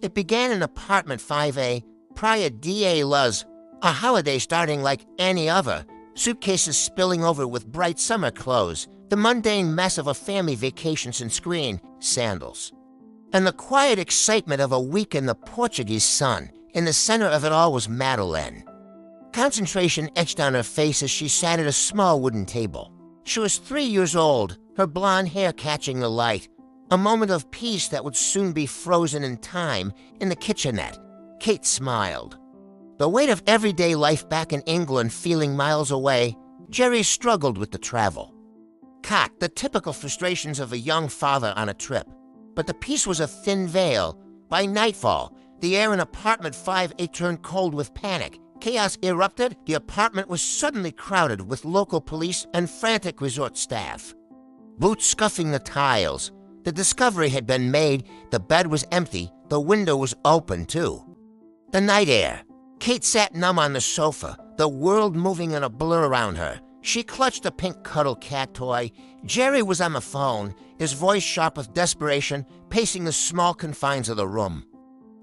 It began in apartment 5A, Praia da Luz, a holiday starting like any other, suitcases spilling over with bright summer clothes, the mundane mess of a family vacation and screen, sandals. And the quiet excitement of a week in the Portuguese sun. In the center of it all was Madeleine. Concentration etched on her face as she sat at a small wooden table. She was 3 years old, her blonde hair catching the light. A moment of peace that would soon be frozen in time in the kitchenette. Kate smiled. The weight of everyday life back in England feeling miles away, Jerry struggled with the travel. Caught the typical frustrations of a young father on a trip. But the peace was a thin veil. By nightfall, the air in apartment 5A turned cold with panic. Chaos erupted. The apartment was suddenly crowded with local police and frantic resort staff. Boots scuffing the tiles. The discovery had been made. The bed was empty. The window was open, too. The night air. Kate sat numb on the sofa, the world moving in a blur around her. She clutched a pink cuddle cat toy. Jerry was on the phone, his voice sharp with desperation, pacing the small confines of the room.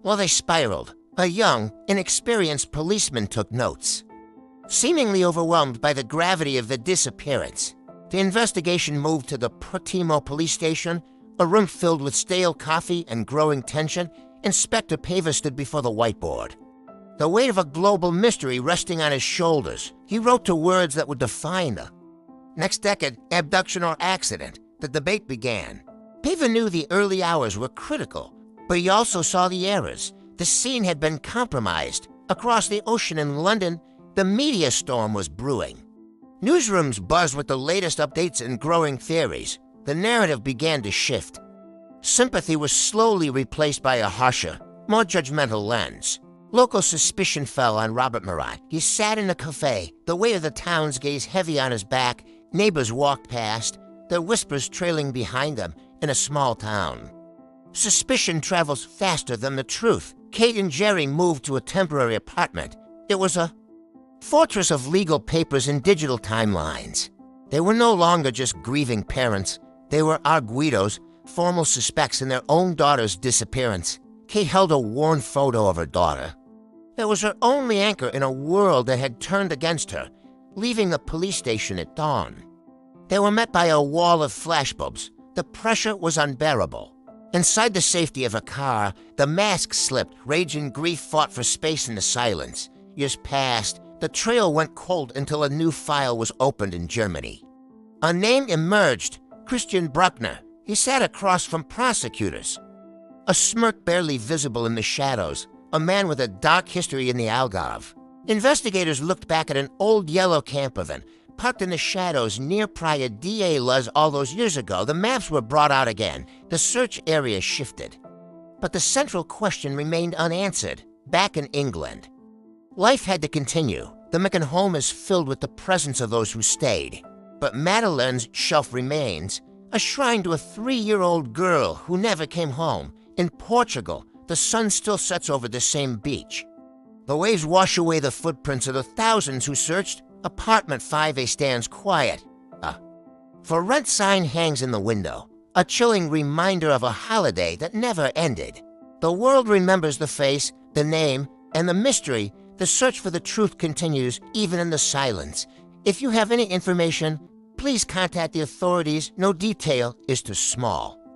While they spiraled, a young, inexperienced policeman took notes. Seemingly overwhelmed by the gravity of the disappearance, the investigation moved to the Portimo police station, a room filled with stale coffee and growing tension. Inspector Paver stood before the whiteboard. The weight of a global mystery resting on his shoulders, he wrote to words that would define the next decade, abduction or accident. The debate began. Paver knew the early hours were critical, but he also saw the errors. The scene had been compromised. Across the ocean in London, the media storm was brewing. Newsrooms buzzed with the latest updates and growing theories. The narrative began to shift. Sympathy was slowly replaced by a harsher, more judgmental lens. Local suspicion fell on Robert Murat. He sat in a cafe, the weight of the town's gaze heavy on his back. Neighbors walked past, their whispers trailing behind them in a small town. Suspicion travels faster than the truth. Kate and Jerry moved to a temporary apartment. It was a fortress of legal papers and digital timelines. They were no longer just grieving parents. They were arguidos, formal suspects in their own daughter's disappearance. Kate held a worn photo of her daughter. It was her only anchor in a world that had turned against her, leaving the police station at dawn. They were met by a wall of flashbulbs. The pressure was unbearable. Inside the safety of a car, the mask slipped. Rage and grief fought for space in the silence. Years passed. The trail went cold until a new file was opened in Germany. A name emerged, Christian Bruckner. He sat across from prosecutors. A smirk barely visible in the shadows, a man with a dark history in the Algarve. Investigators looked back at an old yellow camper van, parked in the shadows near Praia da Luz all those years ago. The maps were brought out again. The search area shifted. But the central question remained unanswered, back in England. Life had to continue. The Micken home is filled with the presence of those who stayed. But Madeleine's shelf remains, a shrine to a 3-year-old girl who never came home. In Portugal, the sun still sets over the same beach. The waves wash away the footprints of the thousands who searched. Apartment 5A stands quiet. A for rent sign hangs in the window, a chilling reminder of a holiday that never ended. The world remembers the face, the name, and the mystery. The search for the truth continues even in the silence. If you have any information, please contact the authorities. No detail is too small.